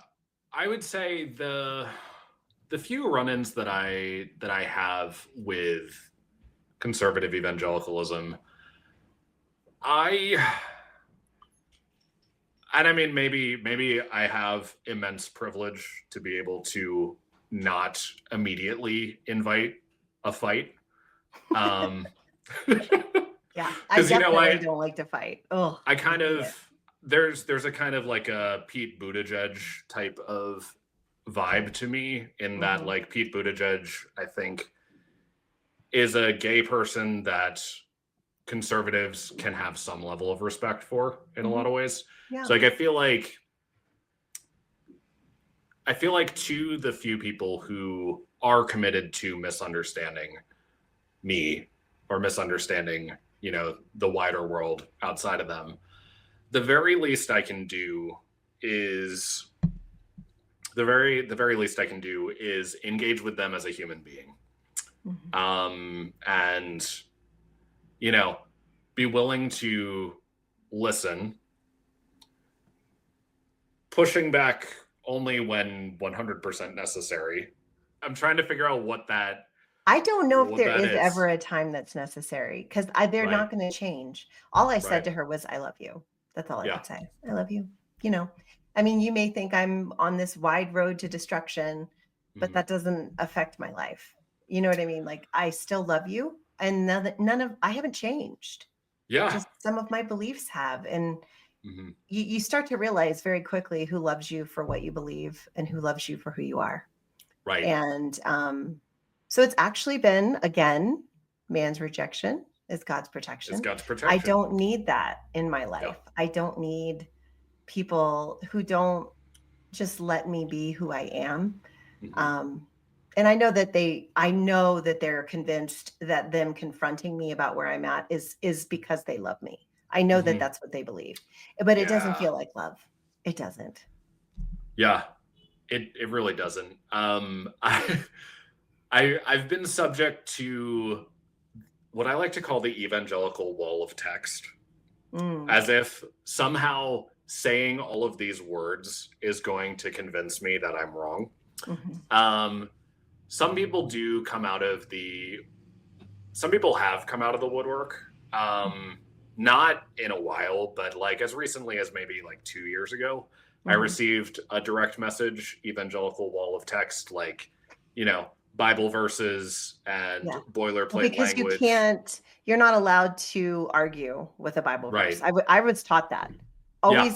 I would say the few run-ins that I have with conservative evangelicalism, I and I mean maybe I have immense privilege to be able to not immediately invite a fight. Um yeah, I because definitely I don't like to fight. Oh, I I kind hate of it. there's a kind of like a Pete Buttigieg type of vibe to me in that Hmm. like Pete Buttigieg I think is a gay person that conservatives can have some level of respect for in a Hmm. lot of ways. Yeah. So like I feel like to the few people who are committed to misunderstanding me or misunderstanding, the wider world outside of them, the very least I can do is the very least I can do is engage with them as a human being. Hmm. And you know, be willing to listen, pushing back only when 100% necessary. I'm trying to figure out I don't know if what there that is ever is. a time that's necessary because they're Right. not going to change. All I said Right. to her was, I love you. That's all I Yeah. could say. I love you. You know, I mean, you may think I'm on this wide road to destruction, but Mhm. that doesn't affect my life. You know what I mean? Like, I still love you. And I haven't changed. Yeah. Just some of my beliefs have. And Mhm. you start to realize very quickly who loves you for what you believe and who loves you for who you are. Right. And so it's actually been, again, man's rejection is God's It's protection. God's I protection. don't need that in my Yeah. life. I don't need people who don't just let me be who I am. Mhm. Um, and I know that they're convinced that them confronting me about where I'm at is because they love me. I know that Mhm. that's what they believe, but it doesn't Yeah. feel like love. It doesn't. Yeah. It really doesn't. I've been subject to what I like to call the evangelical wall of text, Mm, as if somehow saying all of these words is going to convince me that I'm wrong. mhm, Um, some people do come out of the some people have come out of the woodwork. Not in a while, but like as recently as maybe like 2 years ago, I mhm. received a direct message, evangelical wall of text, like, you know, Bible verses and Yeah. Well, boilerplate because language. you're not allowed to argue with a Bible verse. Right. I was taught that. Yeah.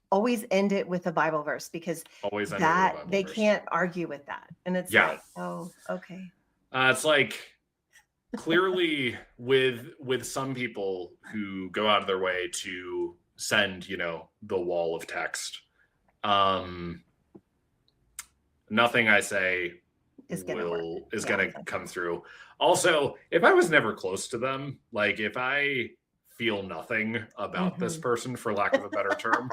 Always end it with a Bible verse because Always end it with a that Bible they verse. can't argue with that. And it's Yeah. like, oh, okay. It's like clearly with some people who go out of their way to send, you know, the wall of text. Um, nothing I say It's gonna work. is Yeah, gonna that's come right. through. Also, if I was never close to them, like if I feel nothing about this Mhm. person, for lack of a better term,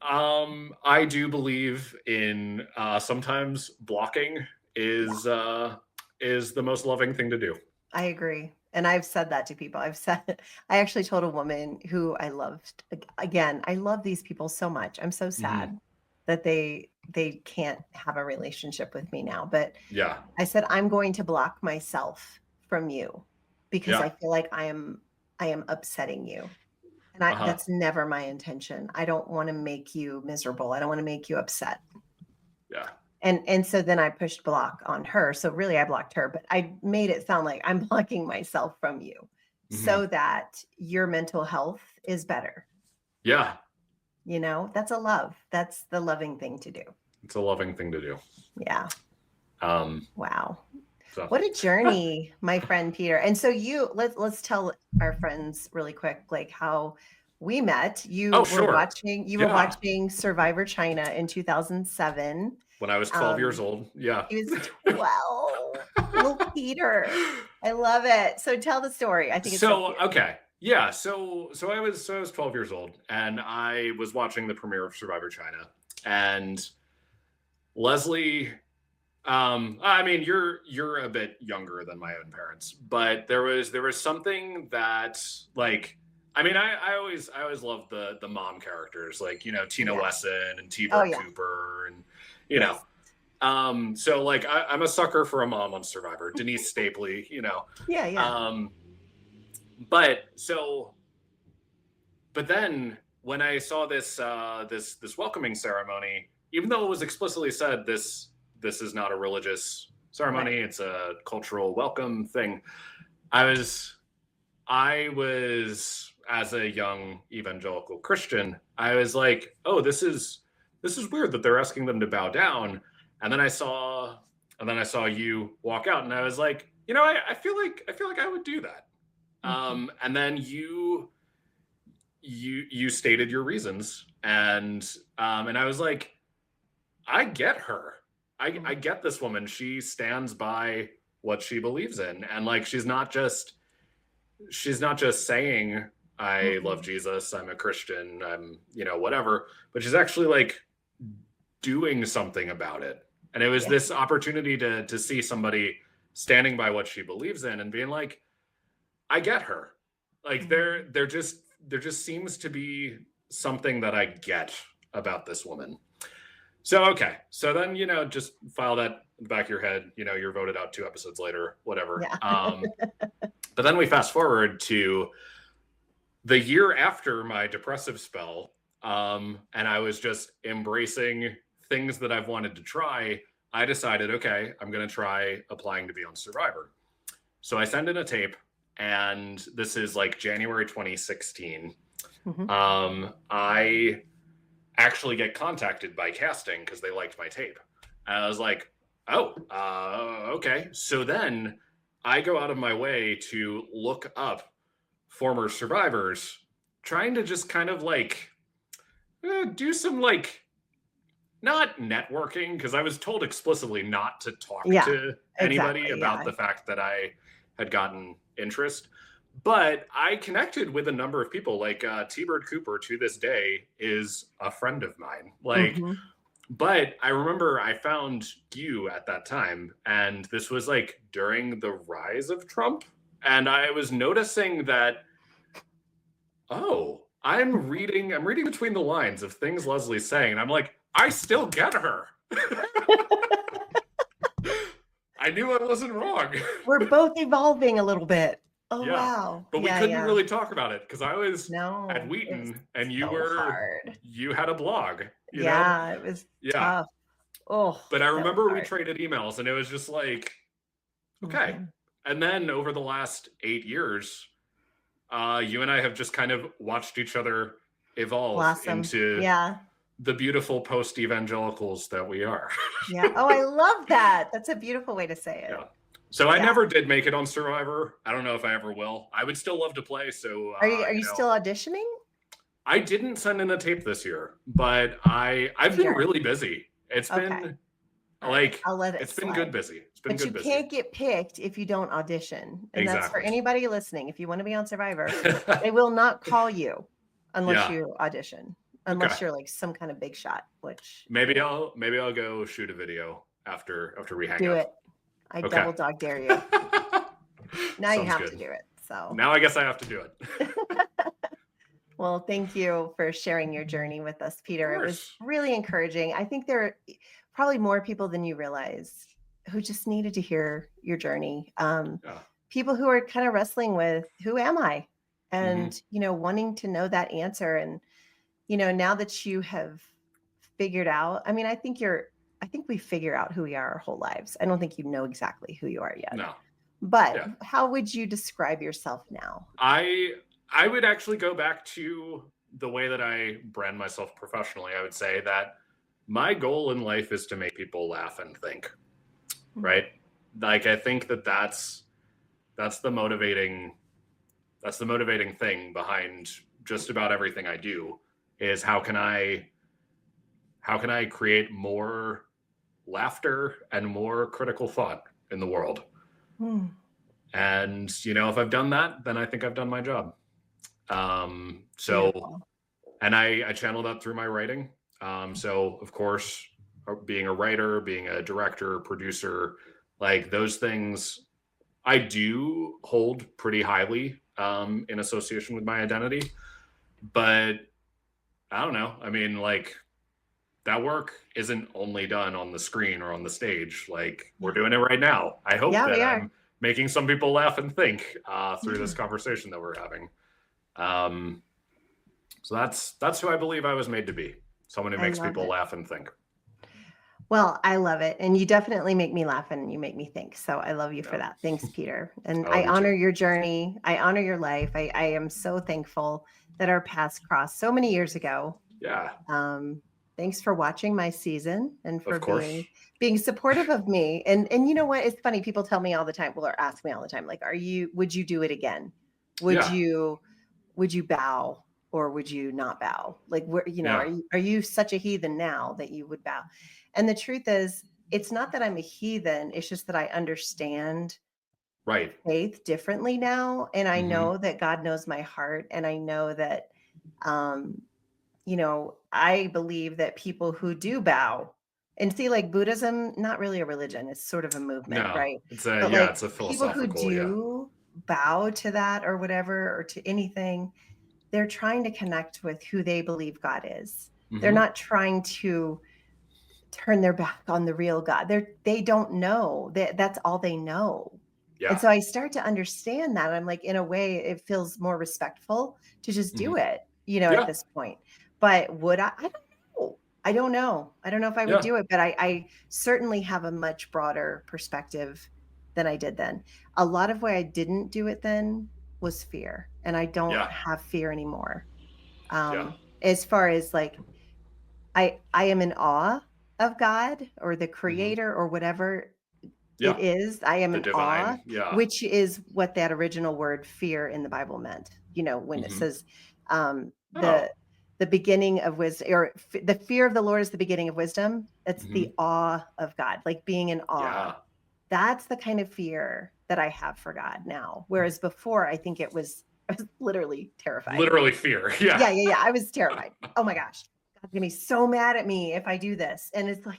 I do believe in sometimes blocking Yeah, is the most loving thing to do. I agree. And I've said that to people. I actually told a woman who I loved. Again, I love these people so much. I'm so Hmm. sad that they can't have a relationship with me now. But Yeah, I said, I'm going to block myself from you because yeah, I feel like I am upsetting you. And uh huh, that's never my intention. I don't want to make you miserable. I don't want to make you upset. yeah, And so then I pushed block on her. So really I blocked her, but I made it sound like I'm blocking myself from you hmm, so that your mental health is better. yeah. That's a love. That's the loving thing to do. It's a loving thing to do. Yeah. Um, Wow. so What a journey, my friend Peter. And so let's tell our friends really quick, like how we met. oh, sure, You were yeah. watching Survivor China in 2007. When I was 12 years Um, old, yeah. he was 12. Little Peter. I love it. So tell the story. I think it's so So cute. okay, yeah. So I was 12 years old, and I was watching the premiere of Survivor China, and Leslie. I mean, you're a bit younger than my own parents, but there was something that like. I mean, I always loved the mom characters, like, you know, Tina Yes. Wesson and T Oh Bird yeah. Cooper, and you know. Yes. So like I'm a sucker for a mom on Survivor, Denise Stapley, you know. Yeah, yeah. Um, but so but then when I saw this welcoming ceremony, even though it was explicitly said this is not a religious ceremony, Right. it's a cultural welcome thing. I was as a young evangelical Christian, I was like, oh, this is weird that they're asking them to bow down. And then I saw you walk out, and I was like, you know, I feel like I would do that. Mhm. And then you stated your reasons, and I was like, I get her. I Mhm. get this woman. She stands by what she believes in, and like she's not just saying I love Mhm. Jesus, I'm a Christian, I'm, you know, whatever, but she's actually like doing something about it. And it was Yeah. this opportunity to see somebody standing by what she believes in and being like, I get her. Like Mhm. there just seems to be something that I get about this woman. So okay. So then, just file that in the back of your head, you're voted out 2 episodes later, whatever. Yeah. But then we fast forward to the year after my depressive spell, and I was just embracing things that I've wanted to try. I decided, okay, I'm going to try applying to be on Survivor. So I send in a tape, and this is like January 2016. Mhm. I actually get contacted by casting because they liked my tape. And I was like, oh, okay. So then I go out of my way to look up former survivors, trying to just kind of like do some like not networking, because I was told explicitly not to talk Yeah, to anybody exactly, about yeah. the fact that I had gotten interest. But I connected with a number of people, like T-Bird Cooper to this day is a friend of mine. Like, Mhm. but I remember I found you at that time, and this was like during the rise of Trump. And I was noticing that, oh, I'm reading between the lines of things Leslie's saying. And I'm like, I still get her. I knew I wasn't wrong. We're both evolving a little bit. Oh, Yeah. wow. But we Yeah, couldn't yeah. really talk about it because I was at No, it was Wheaton and so hard. you had a blog, you know? Yeah, it was Yeah. tough. Oh, But I that was remember we hard. traded emails and it was just like, okay. Mhm. And then over the last 8 years, you and I have just kind of watched each other evolve Blossom. into Yeah, the beautiful post evangelicals that we are. yeah. Oh, I love that. That's a beautiful way to say it. Yeah. So I Yeah. never did make it on Survivor. I don't know if I ever will. I would still love to play. So, Are you still auditioning? I didn't send in a tape this year, but I've been Peter. really busy. It's Okay. been All right. like I'll let it it's been good slide. busy. It's been But good you busy. can't get picked if you don't audition. And that's for Exactly. anybody listening. If you want to be on Survivor, they will not call you unless Yeah. you audition, Okay. unless you're like some kind of big shot, which Maybe I'll go shoot a video after we hang do up. it. I Okay. double dog dare you. Now you Sounds have to good. do it. So, Now I guess I have to do it. well, thank you for sharing your journey with us, Of Peter. It was course. really encouraging. I think there are probably more people than you realize who just needed to hear your journey. Yeah. People who are kind of wrestling with who am I? Hmm. And, wanting to know that answer. And, now that you have figured out, I mean, I think we figure out who we are our whole lives. I don't think you know exactly who you are yet. No. But Yeah. how would you describe yourself now? I I would actually go back to the way that I brand myself professionally. I would say that my goal in life is to make people laugh and think, Mm. right? Like I think that that's the motivating thing behind just about everything I do is how can I create more laughter and more critical thought in the world? Mm. And if I've done that, then I think I've done my job. So, Beautiful. and I channel that through my writing. So of course, being a writer, being a director, producer, like those things, I do hold pretty highly in association with my identity. But I don't know. I mean, like that work isn't only done on the screen or on the stage. Like we're Yeah. doing it right now. I hope Yeah, that we are. I'm making some people laugh and think through Yeah, this conversation that we're having. Um, so that's who I believe I was made to be. Someone who I makes love people it. laugh and think. Well, I love it. And you definitely make me laugh and you make me think. So I love you for Yeah, that. Thanks, Peter. And I I love you too. honor your journey. I honor your life. I am so thankful that our paths crossed so many years ago. Yeah, Thanks for watching my season and for of course. being supportive of me. And you know what? It's funny. People tell me all the time, well, or ask me all the time, like, would you do it again? Would Yeah, you would you bow or would you not bow? Like where, yeah, are you such a heathen now that you would bow? And the truth is, it's not that I'm a heathen, it's just that I understand right. faith differently now. And I Hmm. know that God knows my heart. And I know that um, I believe that people who do bow and see like Buddhism, not really a religion, it's sort of a movement, No, right? it's a But yeah, like it's a people who philosophical. Yeah, do bow to that or whatever, or to anything. They're trying to connect with who they believe God is. They're Hmm. not trying to turn their back on the real God. They don't know that that's all they know. And Yeah. so I start to understand that. I'm like, in a way, it feels more respectful to just do Hmm. it, at Yeah. this point. But would I? I don't know. I don't know. I don't know if I would Yeah. do it, but I certainly have a much broader perspective than I did then. A lot of why I didn't do it then was fear, and I don't Yeah. have fear anymore. Yeah. As far as like, I am in awe of God or the Hmm. creator or whatever it Yeah. is. I am The in awe, divine. Yeah. which is what that original word fear in the Bible meant. When it Hmm. says um, Oh. the beginning of wisdom, or the fear of the Lord is the beginning of wisdom. It's Hmm. the awe of God, like being in awe. Yeah. That's the kind of fear that I have for God now. Whereas before, I think I was literally terrified. Literally fear. Yeah. Yeah, yeah, yeah. I was terrified. Oh my gosh. God's gonna be so mad at me if I do this. And it's like,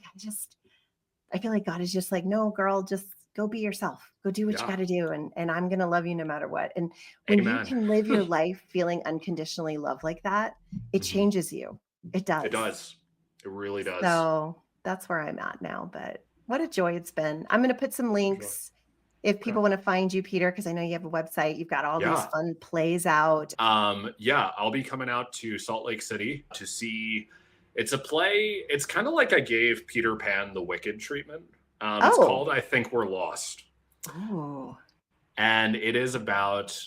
I feel like God is just like, no, girl, just go be yourself. Go do what you Yeah. got to do. And I'm going to love you no matter what. And when you Amen. can live your life feeling unconditionally loved like that, it Hmm. changes you. It It does. does. It really does. So that's where I'm at now. But what a joy it's been. I'm going to put some For sure. links if Okay. people want to find you, Peter, because I know you have a website. You've got all these Yeah. fun plays out. Yeah, I'll be coming out to Salt Lake City to see. It's a play. It's kind of like I gave Peter Pan the Wicked treatment. It's Oh, called I Think We're Lost. oh, And it's about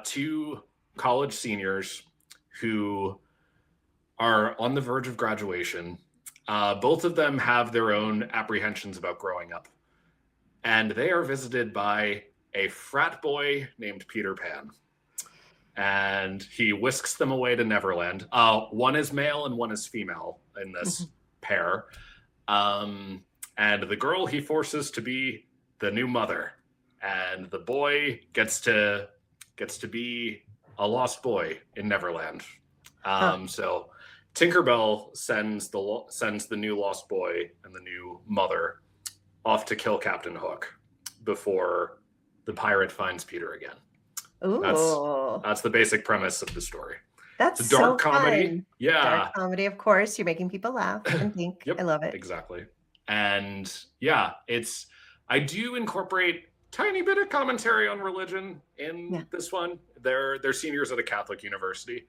two college seniors who are on the verge of graduation. Both of them have their own apprehensions about growing up. And they are visited by a frat boy named Peter Pan. And he whisks them away to Neverland. One is male and one is female in this pair. And the girl he forces to be the new mother, and the boy gets to be a lost boy in Neverland. huh. So Tinkerbell sends the new lost boy and the new mother off to kill Captain Hook before the pirate finds Peter again. That's Ooh, that's the basic premise of the story. It's that's a dark so comedy. fun. Dark Yeah. comedy, of course. You're making people laugh and think. I Yep, love it. exactly. And yeah, I do incorporate tiny bit of commentary on religion Yeah. in this one. They're seniors at a Catholic university.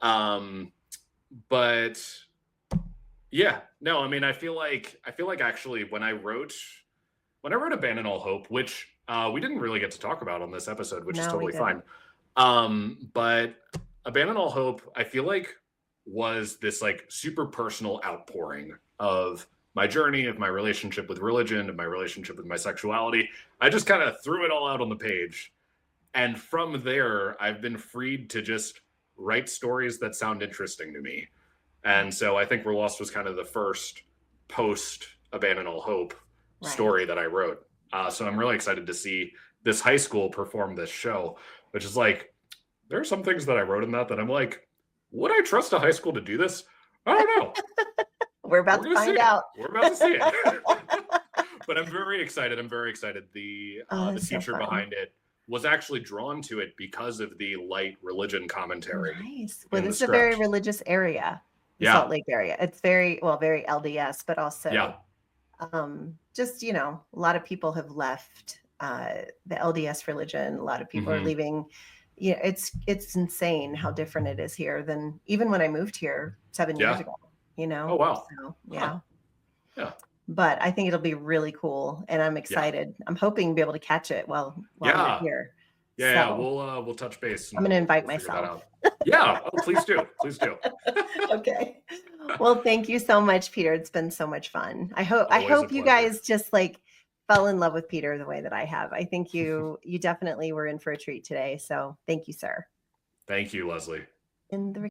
Um but yeah, no, I mean I feel like actually when I wrote Abandon All Hope, which we didn't really get to talk about on this episode, which is No, we totally didn't. fine. But Abandon All Hope, I feel like was this like super personal outpouring of my journey, of my relationship with religion, of my relationship with my sexuality. I just kind of threw it all out on the page. And from there, I've been freed to just write stories that sound interesting to me. And so I think We're Lost was kind of the first post Abandon All Hope Right. story that I wrote. So I'm really excited to see this high school perform this show, which is like, there are some things that I wrote in that I'm like, would I trust a high school to do this? I don't know. We're We're about to going to see find it. out. We're about to see it. But I'm very excited. I'm very excited. Oh, The that's so teacher fun. behind it was actually drawn to it because of the light religion commentary Nice. Well, in this the is a very script. religious area, the Salt Yeah. Lake area. It's very, well, very LDS, but Yeah. also just, a lot of people have left the LDS religion. A lot of people are Hmm. leaving. It's insane how different it is here than even when I moved here 7 years Yeah. ago, Oh, wow. So Huh. yeah. Yeah. But I think it'll be really cool, and I'm Yeah. excited. I'm hoping to be able to catch it while you're Yeah. here. Yeah. Yeah. So We'll touch base I'm and gonna invite we'll figure that myself. out. Yeah. Oh, please do. Please do. Okay. Well, thank you so much, Peter. It's been so much fun. I Always a hope you pleasure. guys just like fell in love with Peter the way that I have. I think you definitely were in for a treat today. So thank you, sir. Thank you, Leslie. In the